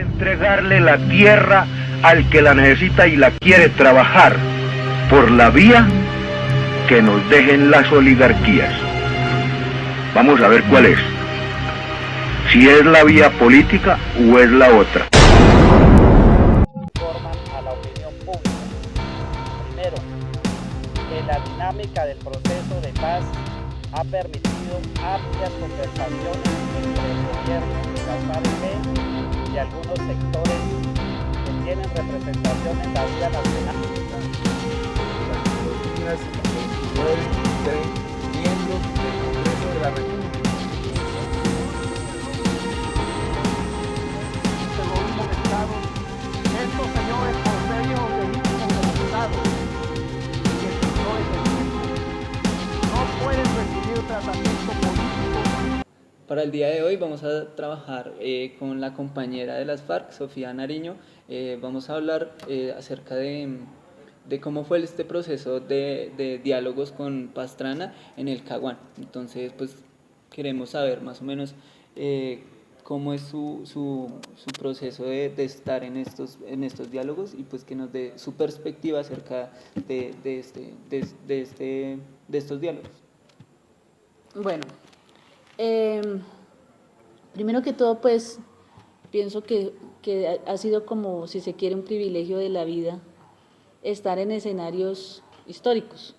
entregarle la tierra al que la necesita y la quiere trabajar por la vía que nos dejen las oligarquías. Vamos a ver cuál es. Si es la vía política o es la otra. Informan a la opinión pública. Primero, que la dinámica del proceso de paz ha permitido amplias conversaciones entre el gobierno, las FARC y algunos sectores que tienen representación en la vía nacional. Las 23 miembros del Congreso de la República. Estos señores porteños legítimos democrados que no pueden recibir tratamiento político. Para el día de hoy vamos a trabajar con la compañera de las FARC, Sofía Nariño. Vamos a hablar acerca de cómo fue este proceso de diálogos con Pastrana en el Caguán. Entonces, pues queremos saber más o menos cómo es su proceso de estar en estos diálogos y pues que nos dé su perspectiva acerca de estos diálogos. Bueno, primero que todo pues pienso que ha sido como, si se quiere, un privilegio de la vida estar en escenarios históricos,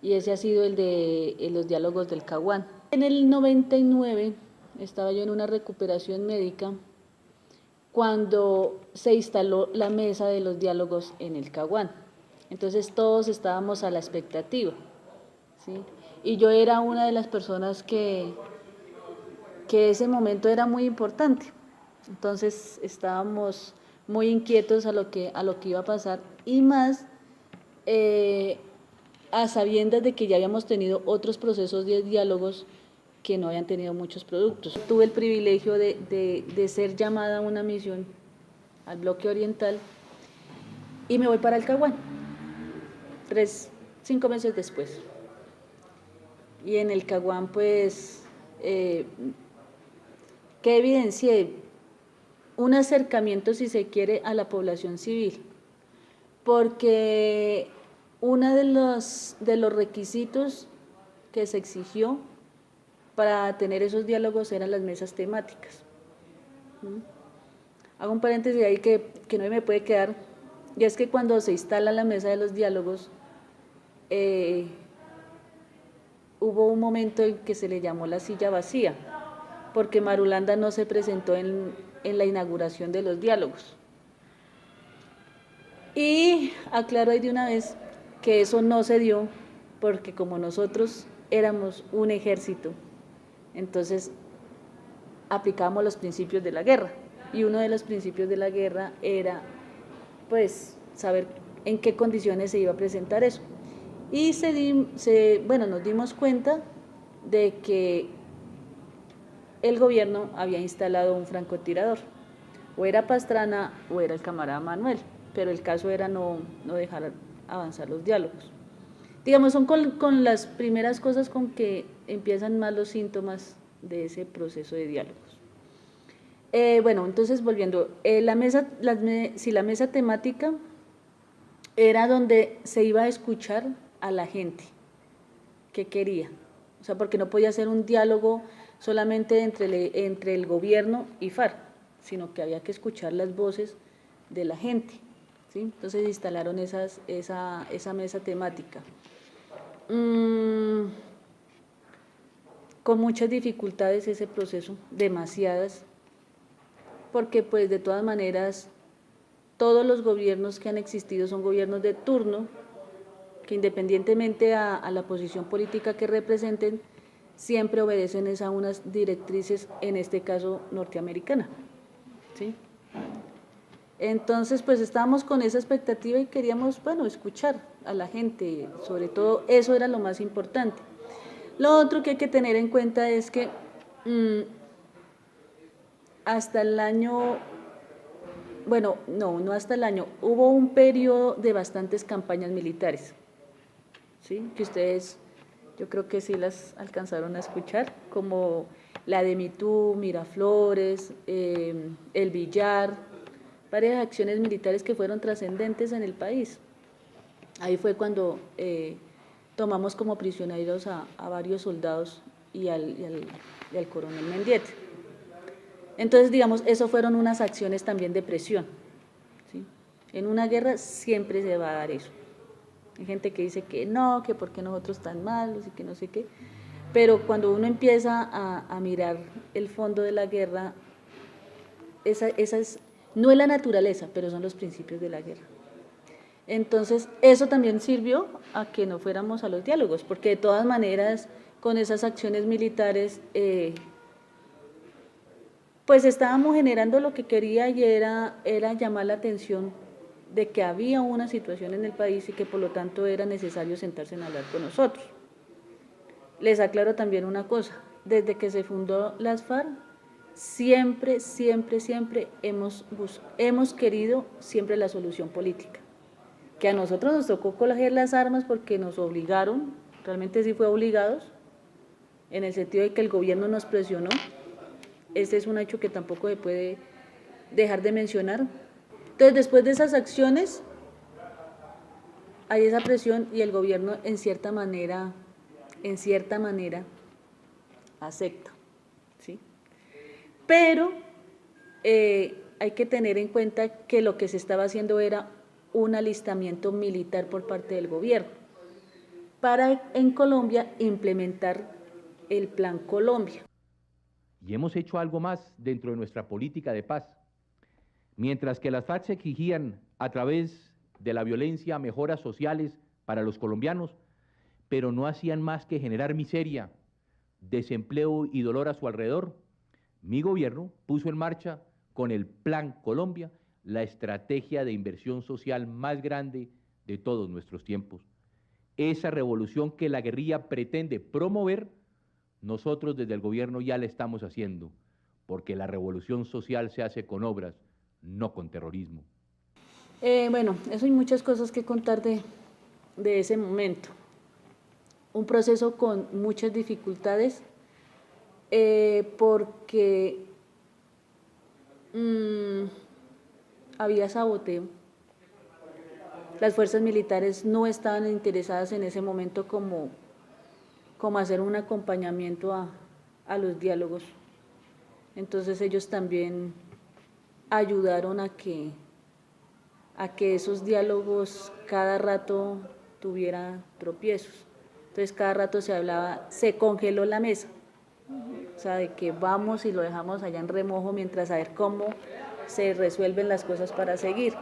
y ese ha sido el de los diálogos del Caguán. En el 99 estaba yo en una recuperación médica cuando se instaló la mesa de los diálogos en el Caguán. Entonces todos estábamos a la expectativa, ¿sí? Y yo era una de las personas que ese momento era muy importante. Entonces estábamos muy inquietos a lo que iba a pasar, y más a sabiendas de que ya habíamos tenido otros procesos de diálogos que no habían tenido muchos productos. Tuve el privilegio de ser llamada a una misión al bloque oriental y me voy para el Caguán, 5 meses después. Y en el Caguán pues que evidencié un acercamiento, si se quiere, a la población civil, porque uno de los requisitos que se exigió para tener esos diálogos eran las mesas temáticas. Hago un paréntesis ahí que no me puede quedar, y es que cuando se instala la mesa de los diálogos, hubo un momento en que se le llamó la silla vacía, porque Marulanda no se presentó en la inauguración de los diálogos. Y aclaro ahí de una vez que eso no se dio, porque como nosotros éramos un ejército, entonces aplicábamos los principios de la guerra, y uno de los principios de la guerra era pues saber en qué condiciones se iba a presentar eso. Y nos dimos cuenta de que el gobierno había instalado un francotirador, o era Pastrana o era el camarada Manuel, pero el caso era no dejar avanzar los diálogos. Digamos, son con las primeras cosas con que empiezan más los síntomas de ese proceso de diálogos. Entonces volviendo, la mesa temática era donde se iba a escuchar a la gente que quería, o sea, porque no podía ser un diálogo solamente entre el gobierno y FARC, sino que había que escuchar las voces de la gente, ¿sí? Entonces instalaron esa mesa temática. Con muchas dificultades ese proceso, demasiadas, porque pues de todas maneras todos los gobiernos que han existido son gobiernos de turno, que independientemente a la posición política que representen, siempre obedecen a unas directrices, en este caso norteamericana, ¿sí? Entonces pues estábamos con esa expectativa y queríamos, escuchar a la gente, sobre todo eso era lo más importante. Lo otro que hay que tener en cuenta es que hasta el año, no hasta el año, hubo un periodo de bastantes campañas militares, ¿sí? Que ustedes, yo creo que sí las alcanzaron a escuchar, como la de Mitú, Miraflores, el Villar, varias acciones militares que fueron trascendentes en el país. Ahí fue cuando tomamos como prisioneros a varios soldados y al coronel Mendieta. Entonces, digamos, eso fueron unas acciones también de presión, ¿sí? En una guerra siempre se va a dar eso. Hay gente que dice que no, que por qué nosotros tan malos y que no sé qué, pero cuando uno empieza a mirar el fondo de la guerra, no es la naturaleza, pero son los principios de la guerra. Entonces, eso también sirvió a que no fuéramos a los diálogos, porque de todas maneras, con esas acciones militares, pues estábamos generando lo que quería y era llamar la atención de que había una situación en el país y que por lo tanto era necesario sentarse a hablar con nosotros. Les aclaro también una cosa, desde que se fundó las FARC, siempre hemos querido siempre la solución política. Que a nosotros nos tocó coger las armas porque nos obligaron, realmente sí fue obligados, en el sentido de que el gobierno nos presionó. Este es un hecho que tampoco se puede dejar de mencionar. Entonces, después de esas acciones, hay esa presión y el gobierno en cierta manera acepta, ¿sí? Pero hay que tener en cuenta que lo que se estaba haciendo era un alistamiento militar por parte del gobierno para en Colombia implementar el Plan Colombia. Y hemos hecho algo más dentro de nuestra política de paz. Mientras que las FARC exigían a través de la violencia mejoras sociales para los colombianos, pero no hacían más que generar miseria, desempleo y dolor a su alrededor, mi gobierno puso en marcha con el Plan Colombia la estrategia de inversión social más grande de todos nuestros tiempos. Esa revolución que la guerrilla pretende promover, nosotros desde el gobierno ya la estamos haciendo, porque la revolución social se hace con obras, no con terrorismo. Bueno, eso hay muchas cosas que contar de ese momento. Un proceso con muchas dificultades, porque había saboteo. Las fuerzas militares no estaban interesadas en ese momento como hacer un acompañamiento a los diálogos. Entonces ellos también ayudaron a que esos diálogos cada rato tuviera tropiezos. Entonces cada rato se hablaba, se congeló la mesa, o sea, de que vamos y lo dejamos allá en remojo mientras a ver cómo se resuelven las cosas para seguir.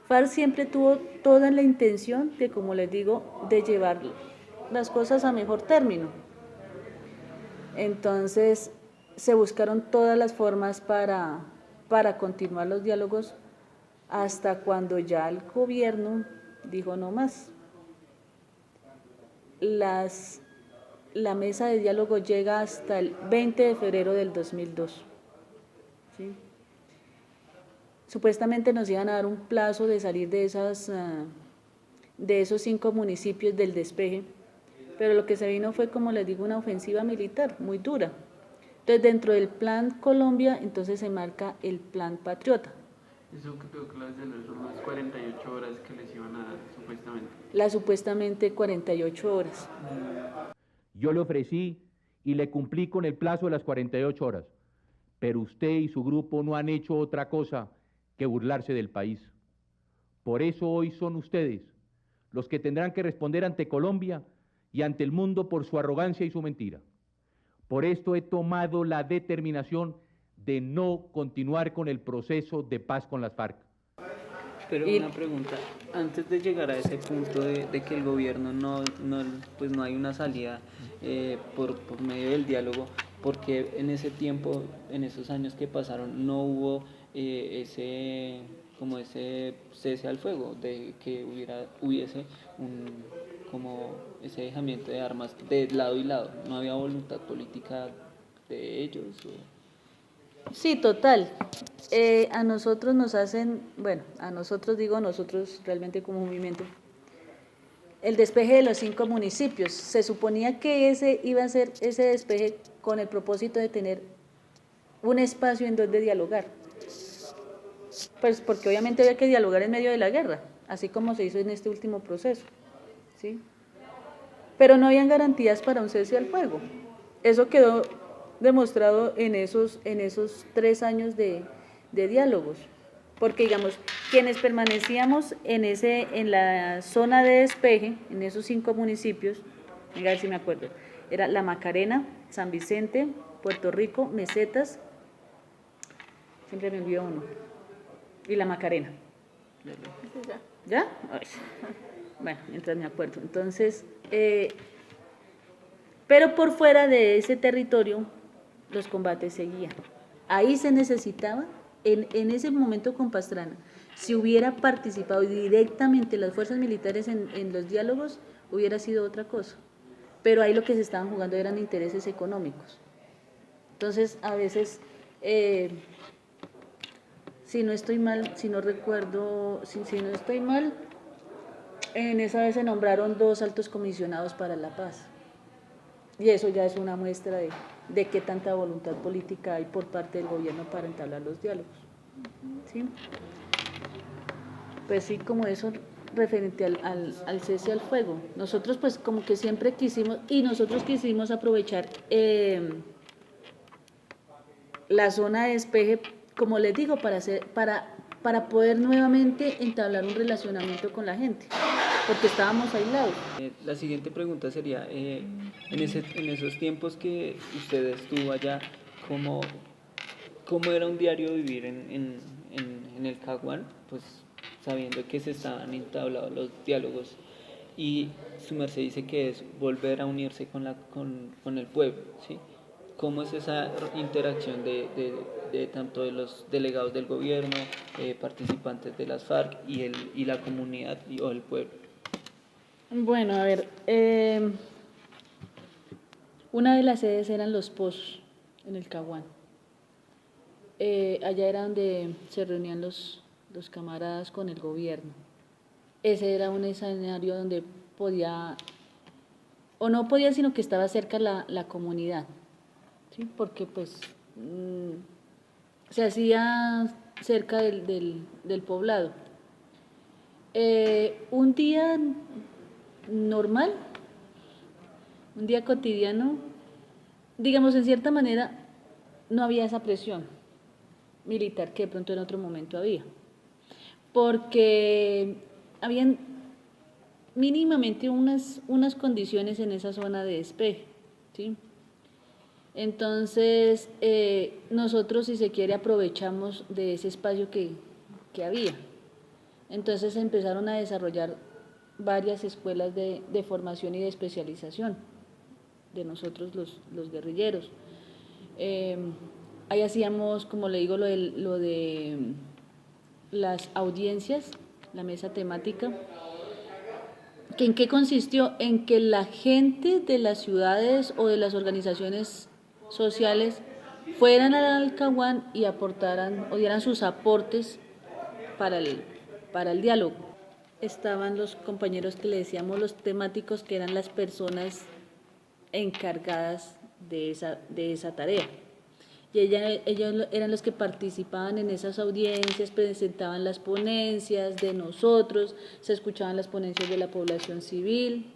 FARC siempre tuvo toda la intención de, como les digo, de llevar las cosas a mejor término. Entonces se buscaron todas las formas para continuar los diálogos hasta cuando ya el gobierno dijo no más. La mesa de diálogo llega hasta el 20 de febrero del 2002. ¿Sí? Supuestamente nos iban a dar un plazo de salir de esos 5 municipios del despeje, pero lo que se vino fue, como les digo, una ofensiva militar muy dura. Entonces, dentro del Plan Colombia, entonces se marca el Plan Patriota. Eso que tengo clases de no son las 48 horas que les iban a dar, supuestamente. Las supuestamente 48 horas. Yo le ofrecí y le cumplí con el plazo de las 48 horas, pero usted y su grupo no han hecho otra cosa que burlarse del país. Por eso hoy son ustedes los que tendrán que responder ante Colombia y ante el mundo por su arrogancia y su mentira. Por esto he tomado la determinación de no continuar con el proceso de paz con las FARC. Pero una pregunta, antes de llegar a ese punto de que el gobierno no hay una salida por medio del diálogo, porque en ese tiempo, en esos años que pasaron, no hubo ese cese al fuego, de que hubiese ese dejamiento de armas de lado y lado? ¿No había voluntad política de ellos? Sí, total. A nosotros nos hacen, bueno, nosotros realmente como movimiento, el despeje de los 5 municipios. Se suponía que ese iba a ser ese despeje con el propósito de tener un espacio en donde dialogar. Pues porque obviamente había que dialogar en medio de la guerra, así como se hizo en este último proceso, ¿sí? Pero no habían garantías para un cese al fuego. Eso quedó demostrado en esos 3 años de diálogos. Porque, digamos, quienes permanecíamos en la zona de despeje, en esos 5 municipios, a ver si me acuerdo, era La Macarena, San Vicente, Puerto Rico, Mesetas, siempre me olvido uno, y La Macarena. ¿Ya? Ay. Bueno, mientras me acuerdo. Entonces, pero por fuera de ese territorio, los combates seguían. Ahí se necesitaba, en ese momento con Pastrana, si hubiera participado directamente las fuerzas militares en los diálogos, hubiera sido otra cosa. Pero ahí lo que se estaban jugando eran intereses económicos. Entonces, a veces, si no estoy mal, si no recuerdo, si no estoy mal, en esa vez se nombraron 2 altos comisionados para la paz. Y eso ya es una muestra de qué tanta voluntad política hay por parte del gobierno para entablar los diálogos. ¿Sí? Pues sí, como eso referente al cese al fuego. Nosotros pues como que siempre quisimos aprovechar la zona de despeje, como les digo, para poder nuevamente entablar un relacionamiento con la gente, porque estábamos aislados. La siguiente pregunta sería, en esos tiempos que usted estuvo allá, ¿cómo era un diario vivir en el Caguán? Pues sabiendo que se estaban entablando los diálogos y su merced dice que es volver a unirse con el pueblo, ¿sí? ¿Cómo es esa interacción de tanto de los delegados del gobierno, participantes de las FARC y la comunidad o el pueblo? Bueno, a ver, una de las sedes eran Los Pozos, en el Caguán. Allá era donde se reunían los camaradas con el gobierno. Ese era un escenario donde podía, o no podía, sino que estaba cerca la comunidad, ¿sí? Porque pues se hacía cerca del poblado. Un día normal, un día cotidiano, digamos, en cierta manera, no había esa presión militar que de pronto en otro momento había, porque habían mínimamente unas condiciones en esa zona de despeje, ¿sí? Entonces, nosotros, si se quiere, aprovechamos de ese espacio que había. Entonces empezaron a desarrollar varias escuelas de formación y de especialización de nosotros los guerrilleros. Ahí hacíamos, como le digo, lo de las audiencias, la mesa temática. ¿En qué consistió? En que la gente de las ciudades o de las organizaciones sociales fueran al Caguán y aportaran o dieran sus aportes para el diálogo. Estaban los compañeros que le decíamos los temáticos, que eran las personas encargadas de esa tarea. Y ellos eran los que participaban en esas audiencias, presentaban las ponencias de nosotros, se escuchaban las ponencias de la población civil.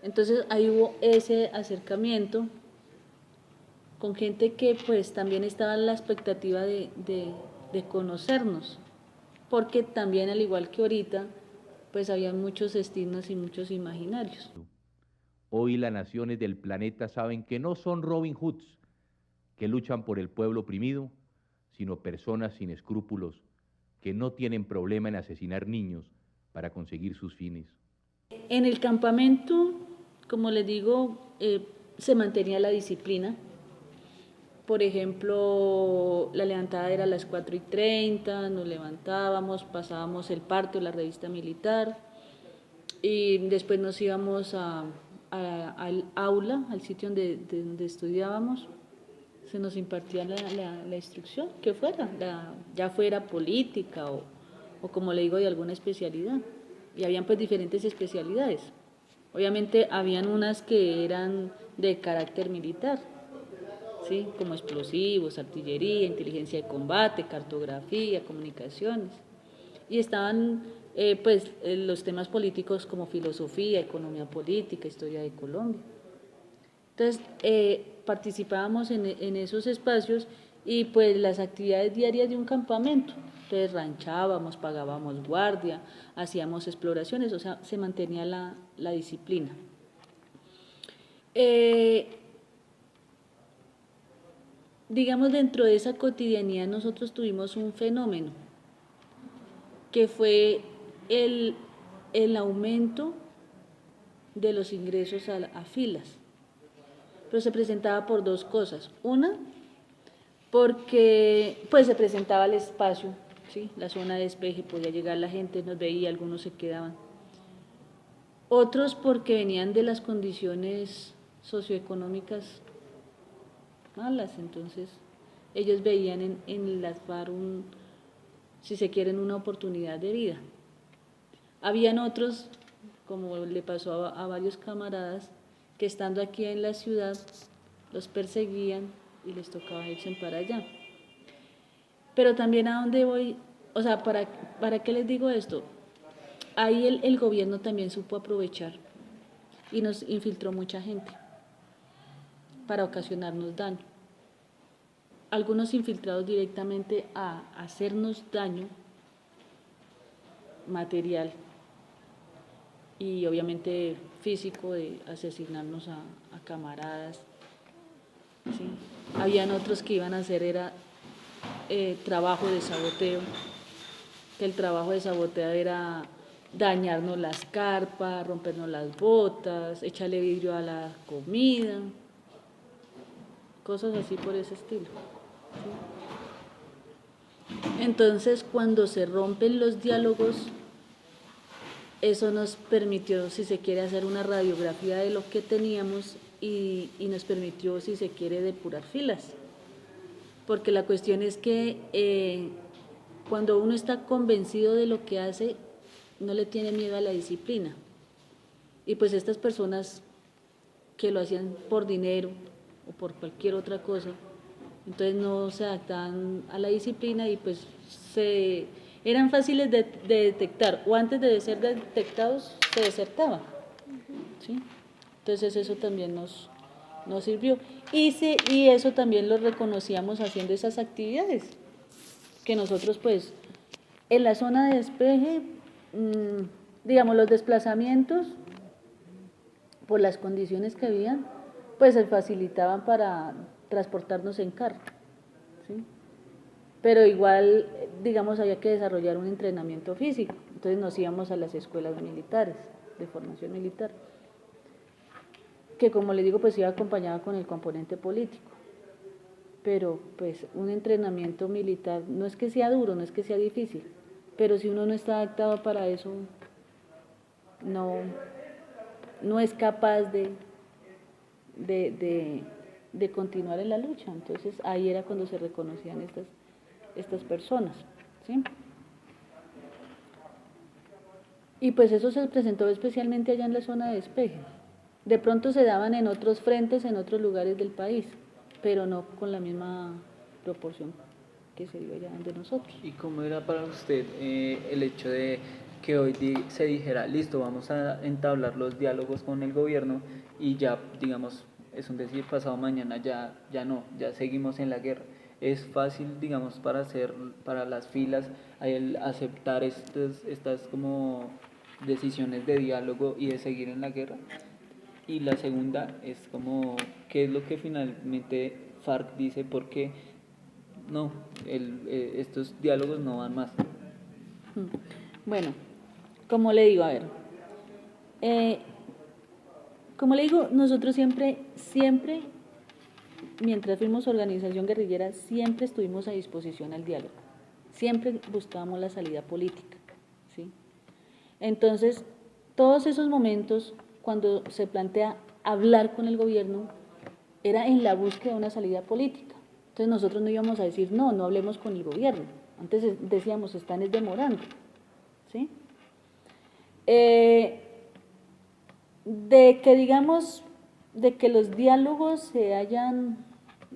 Entonces ahí hubo ese acercamiento con gente que pues también estaba en la expectativa de conocernos, porque también, al igual que ahorita, pues había muchos destinos y muchos imaginarios. Hoy las naciones del planeta saben que no son Robin Hoods que luchan por el pueblo oprimido, sino personas sin escrúpulos que no tienen problema en asesinar niños para conseguir sus fines. En el campamento, como les digo, se mantenía la disciplina. Por ejemplo, la levantada era a las 4:30, nos levantábamos, pasábamos el parte, la revista militar, y después nos íbamos al aula, al sitio donde estudiábamos. Se nos impartía la instrucción, que fuera, ya fuera política o como le digo, de alguna especialidad. Y habían pues diferentes especialidades. Obviamente habían unas que eran de carácter militar, ¿sí? Como explosivos, artillería, inteligencia de combate, cartografía, comunicaciones. Y estaban los temas políticos como filosofía, economía política, historia de Colombia. Entonces, participábamos en esos espacios y pues las actividades diarias de un campamento. Entonces ranchábamos, pagábamos guardia, hacíamos exploraciones, o sea, se mantenía la disciplina. Digamos, dentro de esa cotidianidad nosotros tuvimos un fenómeno que fue el aumento de los ingresos a filas. Pero se presentaba por dos cosas. Una, porque pues se presentaba el espacio, ¿sí? La zona de despeje, podía llegar la gente, nos veía, algunos se quedaban. Otros porque venían de las condiciones socioeconómicas malas, entonces ellos veían en las FARC si se quieren, una oportunidad de vida. Habían otros, como le pasó a varios camaradas, que estando aquí en la ciudad los perseguían y les tocaba irse para allá. Pero también a dónde voy, o sea, ¿para qué les digo esto? Ahí el gobierno también supo aprovechar y nos infiltró mucha gente para ocasionarnos daño. Algunos infiltrados directamente a hacernos daño material y obviamente físico, de asesinarnos a camaradas, ¿sí? Habían otros que iban a hacer trabajo de saboteo, que el trabajo de saboteo era dañarnos las carpas, rompernos las botas, echarle vidrio a la comida, cosas así por ese estilo, ¿sí? Entonces, cuando se rompen los diálogos, eso nos permitió, si se quiere, hacer una radiografía de lo que teníamos y nos permitió, si se quiere, depurar filas. Porque la cuestión es que cuando uno está convencido de lo que hace, no le tiene miedo a la disciplina. Y pues estas personas que lo hacían por dinero o por cualquier otra cosa, entonces no se adaptaban a la disciplina y pues eran fáciles de detectar, o antes de ser detectados se desertaban, ¿sí? Entonces eso también nos sirvió. Y eso también lo reconocíamos haciendo esas actividades, que nosotros pues en la zona de despeje, digamos, los desplazamientos, por las condiciones que habían, pues se facilitaban para transportarnos en carro, ¿sí? Pero igual, digamos, había que desarrollar un entrenamiento físico, entonces nos íbamos a las escuelas militares, de formación militar, que como les digo, pues iba acompañada con el componente político, pero pues un entrenamiento militar no es que sea duro, no es que sea difícil, pero si uno no está adaptado para eso, no es capaz de continuar en la lucha. Entonces ahí era cuando se reconocían estas personas, ¿sí? Y pues eso se presentó especialmente allá en la zona de despeje. De pronto se daban en otros frentes, en otros lugares del país, pero no con la misma proporción que se dio allá de nosotros. ¿Y cómo era para usted el hecho de que hoy se dijera, listo, vamos a entablar los diálogos con el gobierno y ya, digamos, es un decir, pasado mañana ya no, seguimos en la guerra? ¿Es fácil, digamos, para las filas el aceptar estas como decisiones de diálogo y de seguir en la guerra? Y la segunda es como, ¿qué es lo que finalmente FARC dice? Porque no, estos diálogos no van más. Bueno, como le digo, a ver, como le digo, nosotros siempre, mientras fuimos organización guerrillera, siempre estuvimos a disposición al diálogo, siempre buscábamos la salida política, ¿sí? Entonces, todos esos momentos, cuando se plantea hablar con el gobierno, era en la búsqueda de una salida política. Entonces nosotros no íbamos a decir, no hablemos con el gobierno. Antes decíamos, están demorando, ¿sí? De que los diálogos se hayan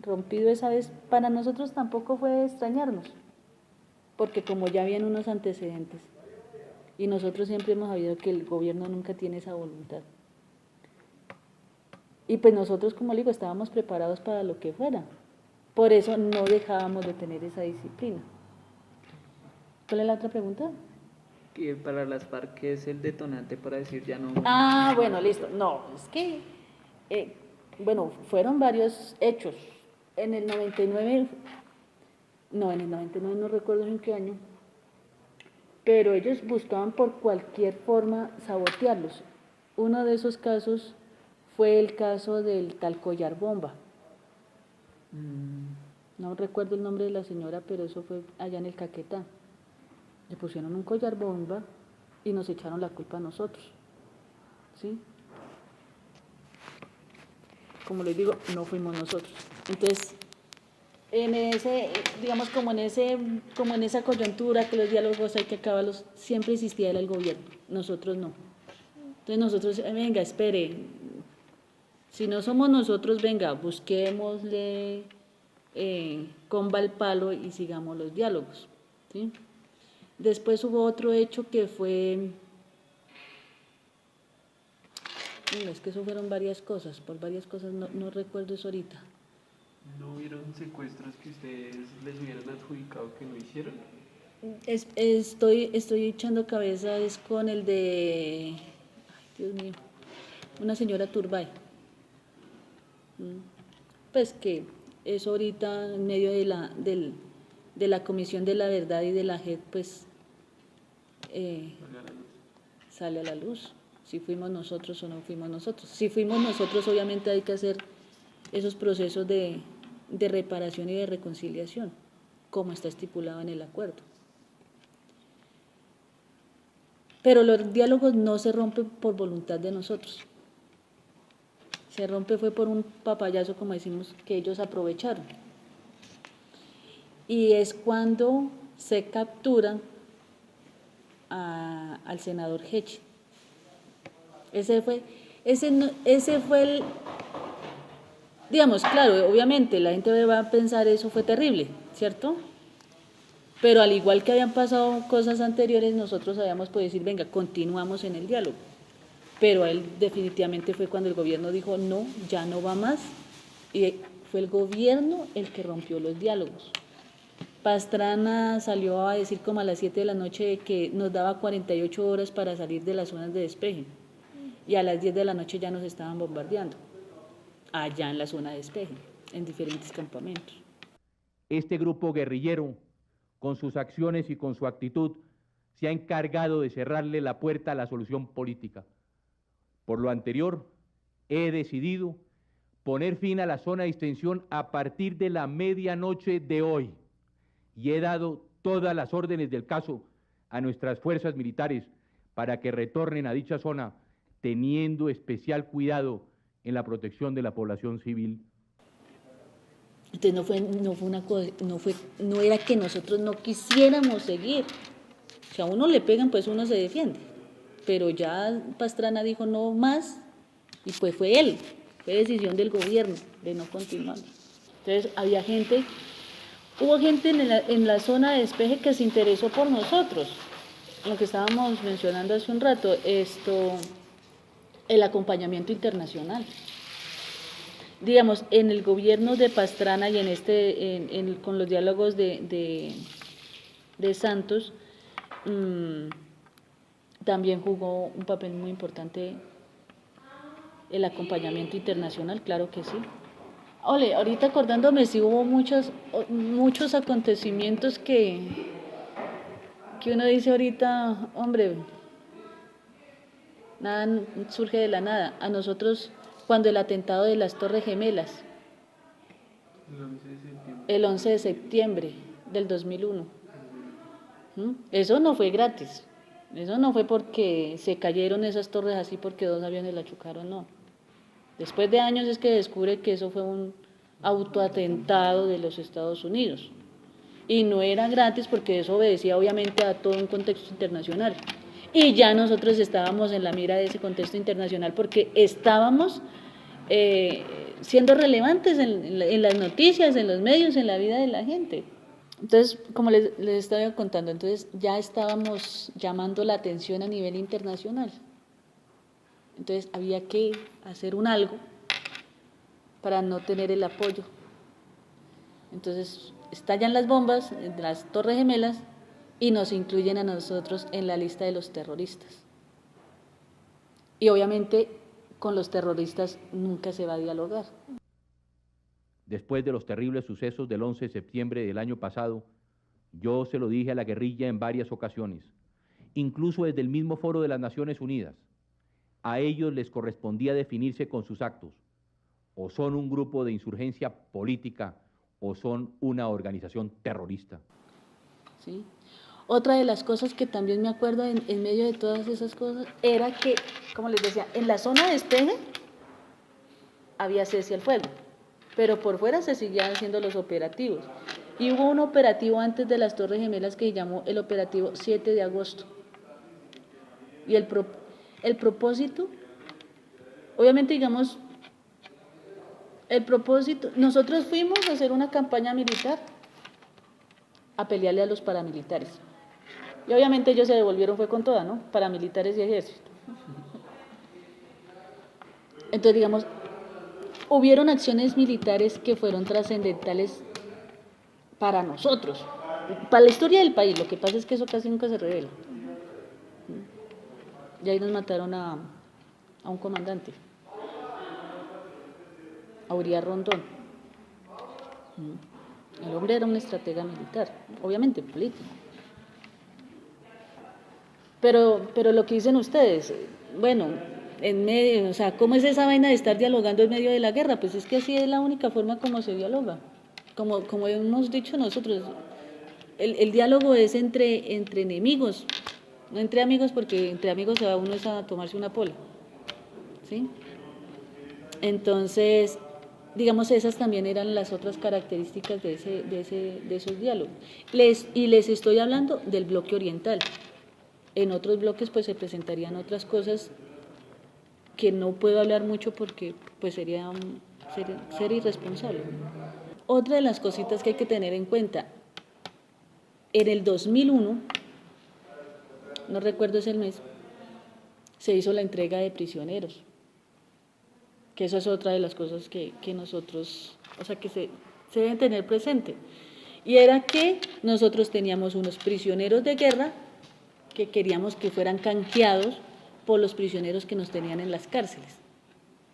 rompido esa vez, para nosotros tampoco fue extrañarnos, porque como ya habían unos antecedentes, y nosotros siempre hemos sabido que el gobierno nunca tiene esa voluntad. Y pues nosotros, como le digo, estábamos preparados para lo que fuera. Por eso no dejábamos de tener esa disciplina. ¿Cuál es la otra pregunta? Que para las FARC, ¿qué es el detonante para decir ya no? Ah, bueno, listo. No, es que, bueno, fueron varios hechos. En el 99 no recuerdo en qué año, pero ellos buscaban por cualquier forma sabotearlos. Uno de esos casos fue el caso del tal Collar Bomba. No recuerdo el nombre de la señora, pero eso fue allá en el Caquetá. Le pusieron un collar bomba y nos echaron la culpa a nosotros, ¿sí? Como les digo, no fuimos nosotros. Entonces, en ese, digamos, como en esa coyuntura que los diálogos hay que acabarlos, siempre existía el gobierno, nosotros no. Entonces nosotros, venga, espere, si no somos nosotros, venga, busquémosle comba el palo y sigamos los diálogos, ¿sí? Después hubo otro hecho que fue, es que eso fueron varias cosas, por varias cosas, no recuerdo eso ahorita. ¿No hubieron secuestros que ustedes les hubieran adjudicado que no hicieron? Estoy echando cabeza, es con el de, ay Dios mío, una señora Turbay. Pues que eso ahorita en medio de la Comisión de la Verdad y de la JEP, pues sale a la luz, si fuimos nosotros o no fuimos nosotros. Si fuimos nosotros, obviamente hay que hacer esos procesos de reparación y de reconciliación, como está estipulado en el acuerdo. Pero los diálogos no se rompen por voluntad de nosotros. Se rompe fue por un papayazo, como decimos, que ellos aprovecharon. Y es cuando se captura al senador Heche. Ese fue el, digamos, claro, obviamente la gente va a pensar eso fue terrible, ¿cierto? Pero al igual que habían pasado cosas anteriores, nosotros habíamos podido decir, venga, continuamos en el diálogo. Pero él definitivamente fue cuando el gobierno dijo, no, ya no va más, y fue el gobierno el que rompió los diálogos. Pastrana salió a decir como a las 7 de la noche que nos daba 48 horas para salir de las zonas de despeje, y a las 10 de la noche ya nos estaban bombardeando, allá en la zona de despeje, en diferentes campamentos. Este grupo guerrillero, con sus acciones y con su actitud, se ha encargado de cerrarle la puerta a la solución política. Por lo anterior, he decidido poner fin a la zona de extensión a partir de la medianoche de hoy y he dado todas las órdenes del caso a nuestras fuerzas militares para que retornen a dicha zona teniendo especial cuidado en la protección de la población civil. Entonces no era que nosotros no quisiéramos seguir. Si a uno le pegan, pues uno se defiende. Pero ya Pastrana dijo no más, y pues fue él, fue decisión del gobierno de no continuar. Entonces hubo gente en la zona de despeje que se interesó por nosotros, lo que estábamos mencionando hace un rato, el acompañamiento internacional. Digamos, en el gobierno de Pastrana y con los diálogos de Santos, también jugó un papel muy importante el acompañamiento internacional, claro que sí. Ole, ahorita acordándome, sí hubo muchos acontecimientos que uno dice ahorita, hombre, nada surge de la nada. A nosotros, cuando el atentado de las Torres Gemelas, el 11 de septiembre del 2001, eso no fue gratis. Eso no fue porque se cayeron esas torres así porque 2 aviones la chocaron, no. Después de años es que descubre que eso fue un autoatentado de los Estados Unidos. Y no era gratis porque eso obedecía obviamente a todo un contexto internacional. Y ya nosotros estábamos en la mira de ese contexto internacional porque estábamos siendo relevantes en las noticias, en los medios, en la vida de la gente. Entonces, como les estaba contando, entonces ya estábamos llamando la atención a nivel internacional. Entonces había que hacer un algo para no tener el apoyo. Entonces estallan las bombas de las Torres Gemelas y nos incluyen a nosotros en la lista de los terroristas. Y obviamente con los terroristas nunca se va a dialogar. Después de los terribles sucesos del 11 de septiembre del año pasado, yo se lo dije a la guerrilla en varias ocasiones, incluso desde el mismo Foro de las Naciones Unidas. A ellos les correspondía definirse con sus actos. O son un grupo de insurgencia política o son una organización terrorista. ¿Sí? Otra de las cosas que también me acuerdo en medio de todas esas cosas era que, como les decía, en la zona de despeje había cese al fuego, pero por fuera se seguían haciendo los operativos. Y hubo un operativo antes de las Torres Gemelas que se llamó el operativo 7 de agosto. Y el propósito, obviamente digamos, el propósito, nosotros fuimos a hacer una campaña militar, a pelearle a los paramilitares. Y obviamente ellos se devolvieron, fue con toda, ¿no? Paramilitares y ejército. Entonces, digamos, hubieron acciones militares que fueron trascendentales para nosotros, para la historia del país. Lo que pasa es que eso casi nunca se revela. Y ahí nos mataron a un comandante, a Uriah Rondón. El hombre era un estratega militar, obviamente político. Pero lo que dicen ustedes, bueno, en medio, o sea, ¿cómo es esa vaina de estar dialogando en medio de la guerra? Pues es que así es la única forma como se dialoga. Como hemos dicho nosotros, el diálogo es entre enemigos, no entre amigos, porque entre amigos se va uno a tomarse una pola, ¿sí? Entonces, digamos, esas también eran las otras características de esos diálogos. Les estoy hablando del bloque oriental. En otros bloques pues se presentarían otras cosas que no puedo hablar mucho porque pues sería ser irresponsable. Otra de las cositas que hay que tener en cuenta, en el 2001, no recuerdo ese mes, se hizo la entrega de prisioneros, que eso es otra de las cosas que nosotros, o sea, que se deben tener presente. Y era que nosotros teníamos unos prisioneros de guerra que queríamos que fueran canjeados por los prisioneros que nos tenían en las cárceles.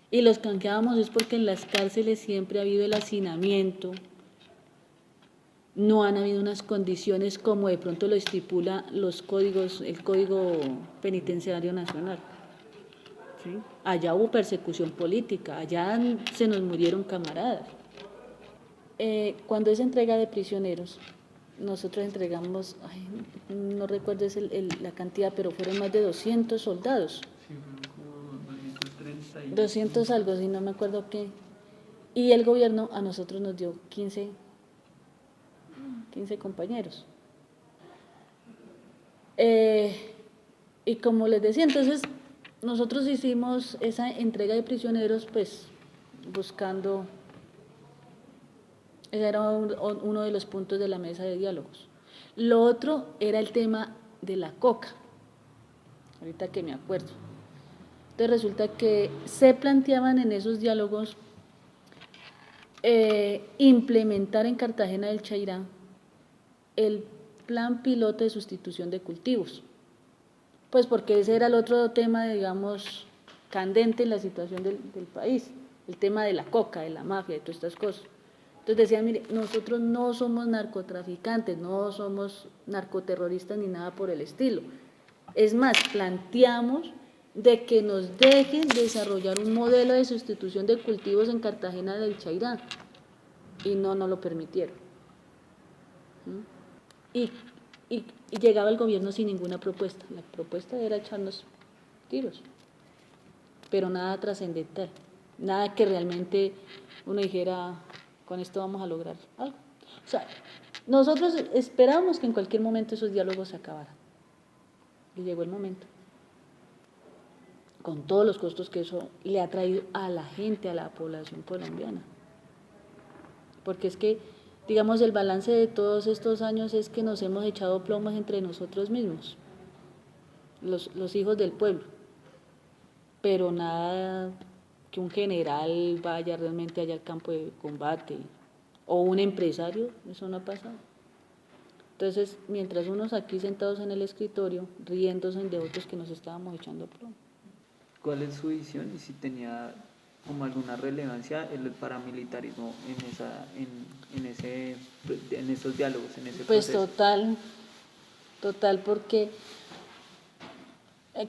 Y los canjeábamos es porque en las cárceles siempre ha habido el hacinamiento, no han habido unas condiciones como de pronto lo estipula los códigos, el Código Penitenciario Nacional. ¿Sí? Allá hubo persecución política, allá se nos murieron camaradas. Cuando es entrega de prisioneros, nosotros entregamos, no recuerdo la cantidad, pero fueron más de 200 soldados. Sí, fueron como 230. 200 algo, si no me acuerdo qué. Y el gobierno a nosotros nos dio 15 compañeros. Y como les decía, entonces nosotros hicimos esa entrega de prisioneros pues buscando, ese era uno de los puntos de la mesa de diálogos. Lo otro era el tema de la coca, ahorita que me acuerdo. Entonces resulta que se planteaban en esos diálogos implementar en Cartagena del Chairá el plan piloto de sustitución de cultivos, pues porque ese era el otro tema, digamos, candente en la situación del país, el tema de la coca, de la mafia, de todas estas cosas. Entonces decían, mire, nosotros no somos narcotraficantes, no somos narcoterroristas ni nada por el estilo. Es más, planteamos de que nos dejen desarrollar un modelo de sustitución de cultivos en Cartagena del Chairá, y no lo permitieron. Y llegaba el gobierno sin ninguna propuesta. La propuesta era echarnos tiros, pero nada trascendental, nada que realmente uno dijera, con esto vamos a lograr algo. O sea, nosotros esperábamos que en cualquier momento esos diálogos se acabaran. Y llegó el momento. con todos los costos que eso le ha traído a la gente, a la población colombiana. Porque es que, digamos, el balance de todos estos años es que nos hemos echado plomos entre nosotros mismos, los hijos del pueblo, pero nada que un general vaya realmente allá al campo de combate, o un empresario, eso no ha pasado. Entonces, mientras unos aquí sentados en el escritorio, riéndose de otros que nos estábamos echando plomo. ¿Cuál es su visión y si tenía como alguna relevancia el paramilitarismo en esos diálogos, en ese pues proceso? Total, porque,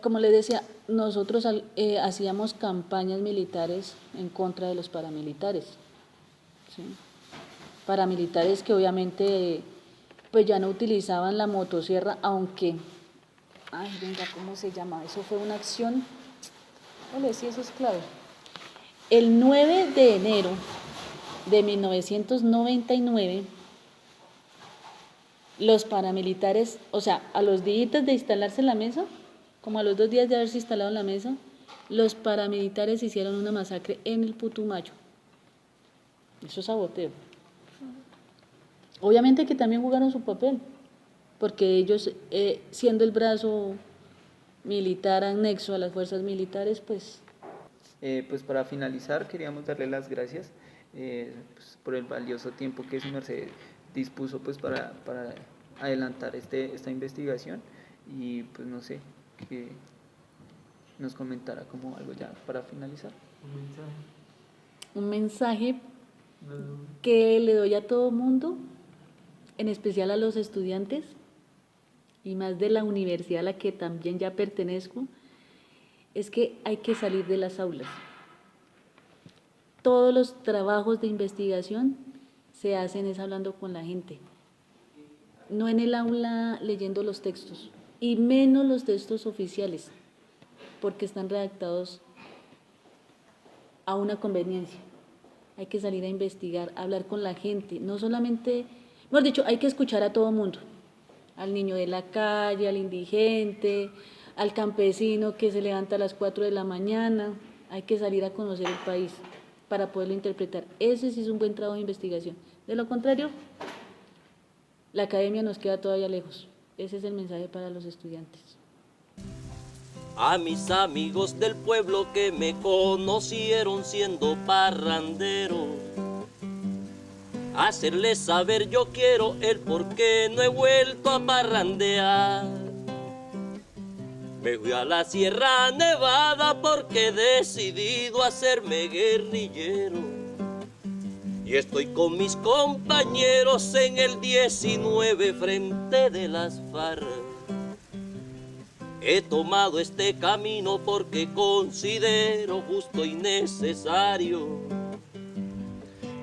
como les decía, nosotros hacíamos campañas militares en contra de los paramilitares, ¿sí? Paramilitares que obviamente pues ya no utilizaban la motosierra, aunque, ay, venga, ¿cómo se llama? Eso fue una acción, vale, sí, eso es clave. El 9 de enero de 1999, los paramilitares, o sea, a los días de instalarse en la mesa, como a los 2 días de haberse instalado en la mesa, los paramilitares hicieron una masacre en el Putumayo. Eso es saboteo. Obviamente que también jugaron su papel, porque ellos, siendo el brazo militar anexo a las fuerzas militares, pues... Pues para finalizar, queríamos darle las gracias pues, por el valioso tiempo que su merced dispuso pues, para adelantar esta investigación y pues no sé, que nos comentara como algo ya para finalizar. Un mensaje que le doy a todo mundo, en especial a los estudiantes y más de la universidad a la que también ya pertenezco, es que hay que salir de las aulas. Todos los trabajos de investigación se hacen es hablando con la gente, no en el aula leyendo los textos, y menos los textos oficiales, porque están redactados a una conveniencia. Hay que salir a investigar, a hablar con la gente, no solamente, mejor dicho, hay que escuchar a todo mundo, al niño de la calle, al indigente, al campesino que se levanta a las 4 de la mañana, hay que salir a conocer el país para poderlo interpretar. Ese sí es un buen trabajo de investigación. De lo contrario, la academia nos queda todavía lejos. Ese es el mensaje para los estudiantes. A mis amigos del pueblo que me conocieron siendo parrandero, hacerles saber yo quiero el por qué no he vuelto a parrandear. Me fui a la Sierra Nevada porque he decidido hacerme guerrillero. Y estoy con mis compañeros en el 19 frente de las FARC. He tomado este camino porque considero justo y necesario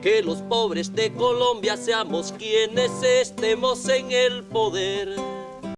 que los pobres de Colombia seamos quienes estemos en el poder.